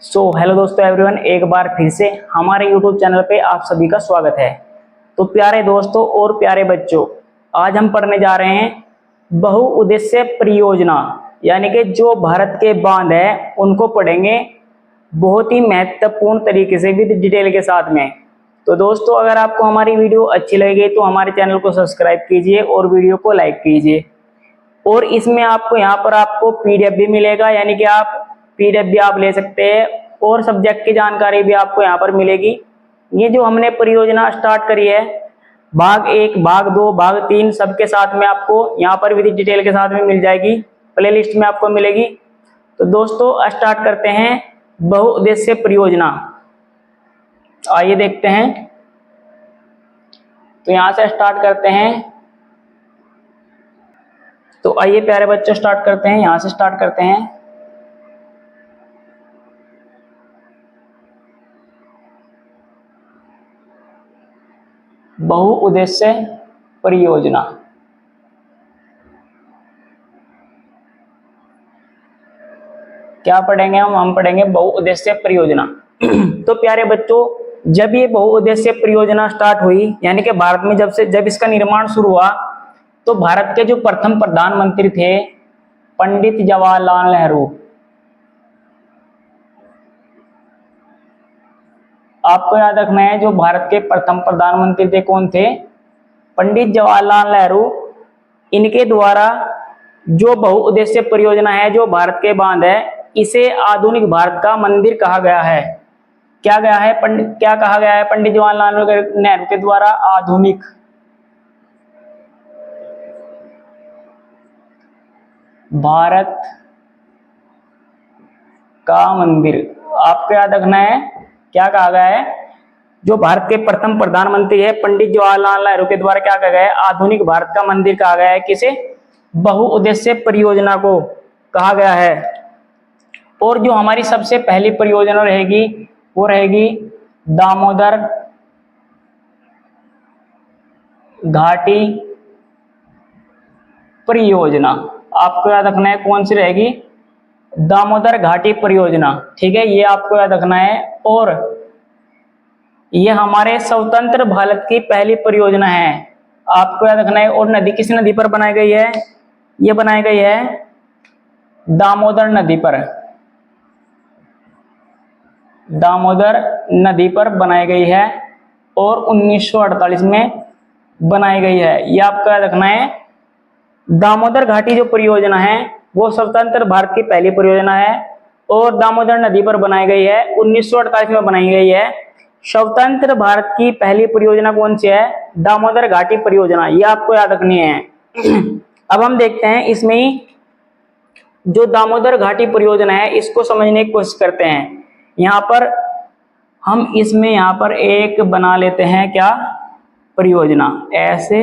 Hello दोस्तों everyone, एक बार फिर से हमारे यूट्यूब चैनल पे आप सभी का स्वागत है। तो प्यारे दोस्तों और प्यारे बच्चों, आज हम पढ़ने जा रहे हैं बहुउद्देश्य परियोजना, यानी कि जो भारत के बांध है उनको पढ़ेंगे बहुत ही महत्वपूर्ण तरीके से विद डिटेल के साथ में। तो दोस्तों, अगर आपको हमारी वीडियो अच्छी लगे तो हमारे चैनल को सब्सक्राइब कीजिए और वीडियो को लाइक कीजिए। और इसमें आपको यहाँ पर आपको पीडीएफ भी मिलेगा, यानी कि आप पीडीएफ भी आप ले सकते हैं और सब्जेक्ट की जानकारी भी आपको यहाँ पर मिलेगी। ये जो हमने परियोजना स्टार्ट करी है, भाग 1, भाग 2, भाग 3 सबके साथ में आपको यहाँ पर विद डिटेल के साथ में मिल जाएगी, प्लेलिस्ट में आपको मिलेगी। तो दोस्तों स्टार्ट करते हैं बहुउद्देश्य परियोजना। आइए देखते हैं। तो यहाँ से स्टार्ट करते हैं। तो आइए प्यारे बच्चों स्टार्ट करते हैं, यहाँ से स्टार्ट करते हैं। बहुउद्देश्य परियोजना। क्या पढ़ेंगे हम पढ़ेंगे बहुउद्देश्य परियोजना। तो प्यारे बच्चों, जब ये बहुउद्देश्य परियोजना स्टार्ट हुई, यानी कि भारत में जब इसका निर्माण शुरू हुआ, तो भारत के जो प्रथम प्रधानमंत्री थे पंडित जवाहरलाल नेहरू। आपको याद रखना है, जो भारत के प्रथम प्रधानमंत्री थे कौन थे? पंडित जवाहरलाल नेहरू। इनके द्वारा जो बहुउद्देश्य परियोजना है, जो भारत के बांध है, इसे आधुनिक भारत का मंदिर कहा गया है। क्या कहा गया है पंडित जवाहरलाल नेहरू के द्वारा? आधुनिक भारत का मंदिर। आपको याद रखना है क्या कहा गया है? जो भारत के प्रथम प्रधानमंत्री है पंडित जवाहरलाल नेहरू के द्वारा क्या कहा गया है? आधुनिक भारत का मंदिर कहा गया है। किसे? बहुउद्देश्य परियोजना को कहा गया है। और जो हमारी सबसे पहली परियोजना रहेगी वो रहेगी दामोदर घाटी परियोजना। आपको याद रखना है कौन सी रहेगी? दामोदर घाटी परियोजना। ठीक है, ये आपको याद रखना है। और ये हमारे स्वतंत्र भारत की पहली परियोजना है, आपको याद रखना है। और नदी किस नदी पर बनाई गई है? ये बनाई गई है दामोदर नदी पर। दामोदर नदी पर बनाई गई है और 1948 में बनाई गई है। ये आपको याद रखना है। दामोदर घाटी जो परियोजना है वो स्वतंत्र भारत की पहली परियोजना है और दामोदर नदी पर बनाई गई है, 1948 में बनाई गई है। स्वतंत्र भारत की पहली परियोजना कौन सी है? दामोदर घाटी परियोजना। ये आपको याद रखनी है। अब हम देखते हैं इसमें ही जो दामोदर घाटी परियोजना है, इसको समझने की कोशिश करते हैं। यहाँ पर हम इसमें यहाँ पर एक बना लेते हैं क्या? परियोजना। ऐसे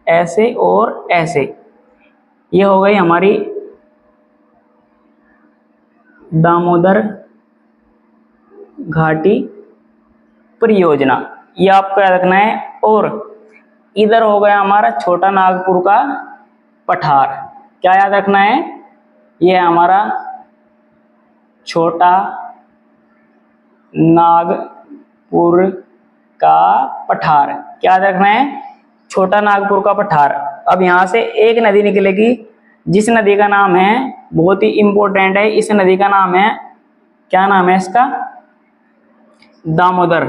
ऐसे और ऐसे, ये हो गई हमारी दामोदर घाटी परियोजना। ये आपको याद रखना है। और इधर हो गया हमारा छोटा नागपुर का पठार। क्या याद रखना है? ये हमारा छोटा नागपुर का पठार। क्या याद रखना है? छोटा नागपुर का पठार। अब यहां से एक नदी निकलेगी, जिस नदी का नाम है, बहुत ही इंपॉर्टेंट है, इस नदी का नाम है, क्या नाम है इसका? दामोदर।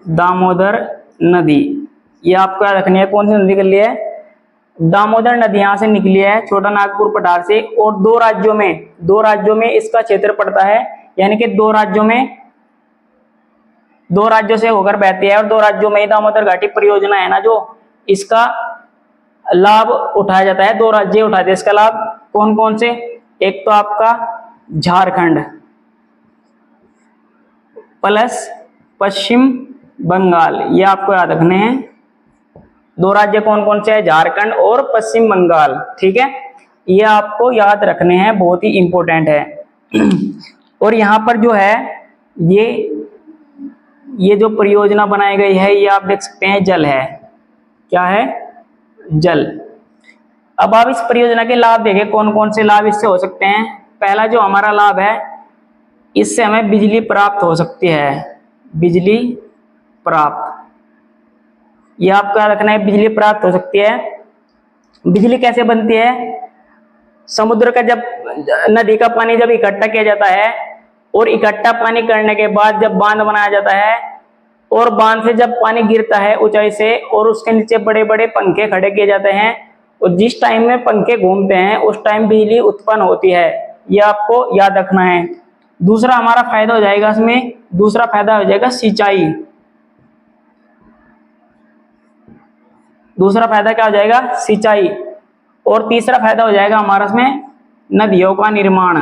दामोदर नदी। ये आपको याद रखनी है। कौन सी नदी निकली है? दामोदर नदी यहां से निकली है छोटा नागपुर पठार से। और दो राज्यों में इसका क्षेत्र पड़ता है, यानी कि दो राज्यों से होकर बहती है। और दो राज्यों में ही दामोदर घाटी परियोजना है ना, जो इसका लाभ उठाया जाता है। दो राज्य उठाते हैं इसका लाभ। कौन कौन से? एक तो आपका झारखंड प्लस पश्चिम बंगाल। ये आपको याद रखने हैं। दो राज्य कौन कौन से हैं? झारखंड और पश्चिम बंगाल। ठीक है, ये आपको याद रखने हैं, बहुत ही इंपॉर्टेंट है। और यहाँ पर जो है ये जो परियोजना बनाई गई है, ये आप देख सकते हैं जल है। क्या है? जल। अब आप इस परियोजना के लाभ देखें, कौन कौन से लाभ इससे हो सकते हैं। पहला जो हमारा लाभ है, इससे हमें बिजली प्राप्त हो सकती है। बिजली प्राप्त, यह आपका रखना है, बिजली प्राप्त हो सकती है। बिजली कैसे बनती है? समुद्र का जब नदी का पानी जब इकट्ठा किया जाता है और इकट्ठा पानी करने के बाद जब बांध बनाया जाता है और बांध से जब पानी गिरता है ऊंचाई से और उसके नीचे बड़े बड़े पंखे खड़े किए जाते हैं और जिस टाइम में पंखे घूमते हैं उस टाइम बिजली उत्पन्न होती है। यह आपको याद रखना है। दूसरा हमारा फायदा हो जाएगा इसमें, दूसरा फायदा हो जाएगा सिंचाई। दूसरा फायदा क्या हो जाएगा? सिंचाई। और तीसरा फायदा हो जाएगा हमारा इसमें नदियों का निर्माण।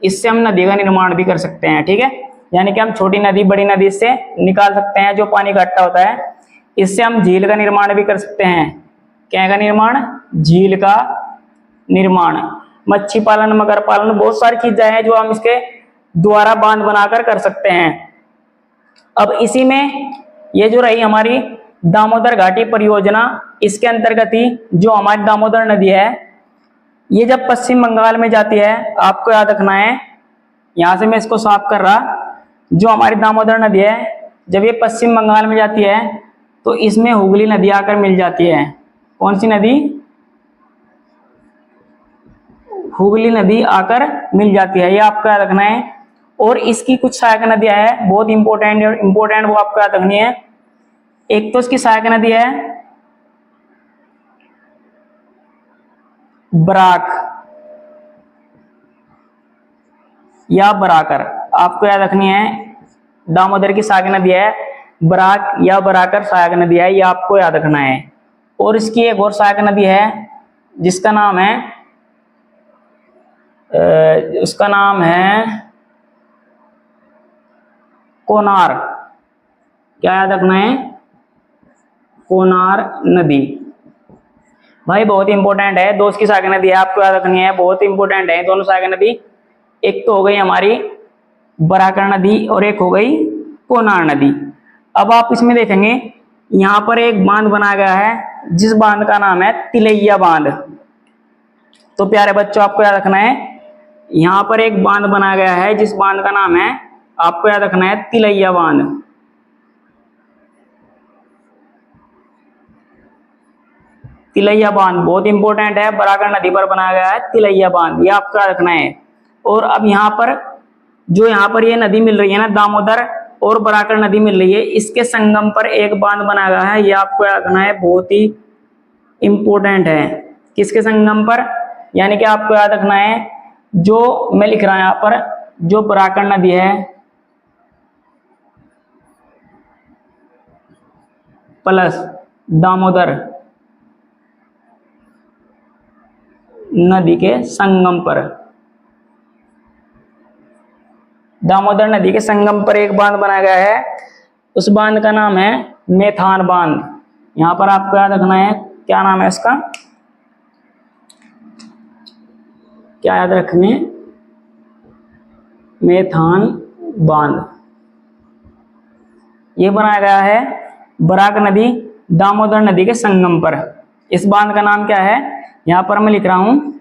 इससे हम नदी का निर्माण भी कर सकते हैं, ठीक है। यानी कि हम छोटी नदी बड़ी नदी से निकाल सकते हैं जो पानी इकट्ठा होता है। इससे हम झील का निर्माण भी कर सकते हैं। क्या का निर्माण? झील का निर्माण। मच्छी पालन, मगर पालन, बहुत सारी चीजें हैं जो हम इसके द्वारा बांध बनाकर कर सकते हैं। अब इसी में ये जो रही हमारी दामोदर घाटी परियोजना, इसके अंतर्गत ही जो हमारी दामोदर नदी है, ये जब पश्चिम बंगाल में जाती है, आपको याद रखना है, यहां से मैं इसको साफ कर रहा, जो हमारी दामोदर नदी है जब ये पश्चिम बंगाल में जाती है तो इसमें हुगली नदी आकर मिल जाती है। कौन सी नदी? हुगली नदी आकर मिल जाती है, ये आपको याद रखना है। और इसकी कुछ सहायक नदियां हैं, बहुत इंपोर्टेंट वो आपको याद रखनी है। एक तो इसकी सहायक नदी है बराक या बराकर, आपको याद रखनी है। दामोदर की सहायक नदी है बराक या बराकर सहायक नदी है, ये आपको याद रखना है। और इसकी एक और सहायक नदी है जिसका नाम है उसका नाम है कोनार। क्या याद रखना है? कोनार नदी। भाई बहुत इंपॉर्टेंट है, दो की सहायक नदी है, आपको याद रखनी है, बहुत इंपॉर्टेंट है दोनों सहायक नदी। एक तो हो गई हमारी बराकर नदी और एक हो गई कोनार नदी। अब आप इसमें देखेंगे यहां पर एक बांध बनाया गया है जिस बांध का नाम है तिलैया बांध। तो प्यारे बच्चों आपको याद रखना है, यहां पर एक बांध बनाया गया है जिस बांध का नाम है, आपको याद रखना है, तिलैया बांध। तिलैया बांध बहुत इंपॉर्टेंट है, बराकर नदी पर बनाया गया है तिलैया बांध, ये आपको याद रखना है। और अब यहाँ पर ये नदी मिल रही है ना, दामोदर और बराकर नदी मिल रही है, इसके संगम पर एक बांध बनाया गया है, ये आपको याद रखना है, बहुत ही इंपॉर्टेंट है। किसके संगम पर? यानी कि आपको याद रखना है, जो मैं लिख रहा हूं यहाँ पर, जो बराकर नदी है प्लस दामोदर नदी के संगम पर, दामोदर नदी के संगम पर एक बांध बनाया गया है, उस बांध का नाम है मेथान बांध। यहां पर आपको याद रखना है, क्या नाम है इसका? क्या याद रखने? मेथान बांध। ये बनाया गया है बराक नदी दामोदर नदी के संगम पर। इस बांध का नाम क्या है? यहां पर मैं लिख रहा हूं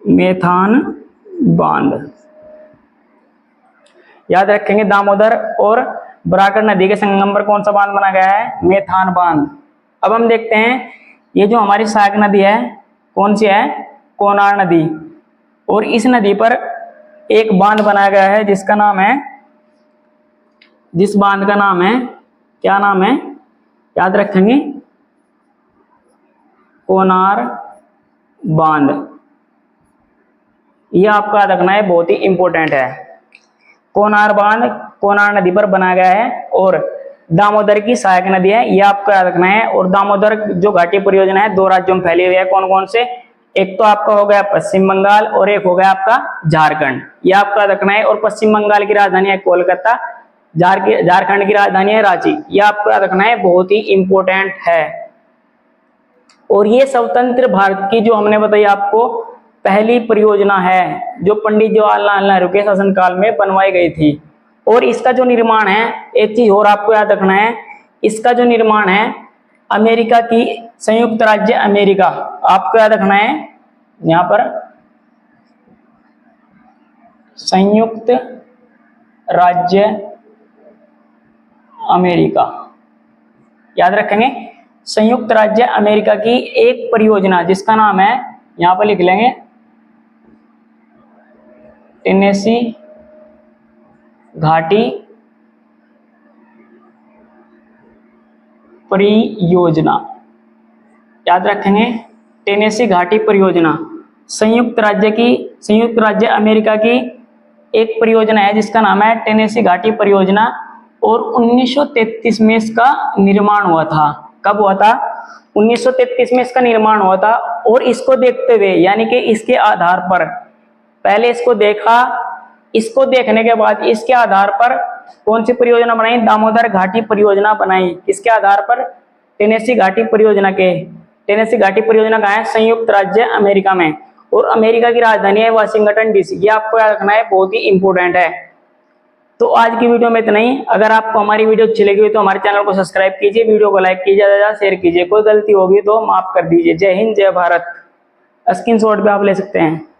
मेथान बांध। याद रखेंगे, दामोदर और बराकर नदी के संगम पर कौन सा बांध बना गया है? मेथान बांध। अब हम देखते हैं, ये जो हमारी सहायक नदी है कौन सी है? कोनार नदी। और इस नदी पर एक बांध बनाया गया है जिस बांध का नाम है, क्या नाम है? याद रखेंगे, कोनार बांध। यह आपको याद रखना है, बहुत ही इंपॉर्टेंट है। कोनार बांध कोनार नदी पर बनाया गया है और दामोदर की सहायक नदी है, यह आपको याद रखना है। और दामोदर जो घाटी परियोजना है 2 राज्यों में फैली हुई है, कौन कौन से? एक तो आपका हो गया पश्चिम बंगाल और एक हो गया आपका झारखंड, यह आपको याद रखना है। और पश्चिम बंगाल की राजधानी है कोलकाता, झारखंड की राजधानी है रांची, यह आपको याद रखना है, बहुत ही इंपॉर्टेंट है। और ये स्वतंत्र भारत की जो हमने बताई आपको पहली परियोजना है जो पंडित जवाहरलाल नेहरू के शासनकाल में बनवाई गई थी। और इसका जो निर्माण है, एक चीज और आपको याद रखना है, इसका जो निर्माण है अमेरिका की, संयुक्त राज्य अमेरिका, आपको याद रखना है यहां पर संयुक्त राज्य अमेरिका, याद रखेंगे। संयुक्त राज्य अमेरिका की एक परियोजना जिसका नाम है, यहां पर लिख लेंगे टेनेसी घाटी परियोजना, याद रखेंगे टेनेसी घाटी परियोजना संयुक्त राज्य अमेरिका की एक परियोजना है जिसका नाम है टेनेसी घाटी परियोजना, और 1933 में इसका निर्माण हुआ था। कब हुआ था? 1933 में इसका निर्माण हुआ था। और इसको देखते हुए, यानी कि इसके आधार पर, पहले इसको देखा, इसको देखने के बाद इसके आधार पर कौन सी परियोजना बनाई? दामोदर घाटी परियोजना बनाई। किसके आधार पर? टेनेसी घाटी परियोजना के। टेनेसी घाटी परियोजना कहाँ है? संयुक्त राज्य अमेरिका में। और अमेरिका की राजधानी है वाशिंगटन डीसी। ये आपको याद रखना है, बहुत ही इंपॉर्टेंट है। तो आज की वीडियो में इतना ही। अगर आपको हमारी वीडियो अच्छी लगी हो तो हमारे चैनल को सब्सक्राइब कीजिए, वीडियो को लाइक कीजिए, ज्यादा से ज्यादा शेयर कीजिए। कोई गलती होगी तो माफ कर दीजिए। जय हिंद, जय भारत। स्क्रीनशॉट पे आप ले सकते हैं।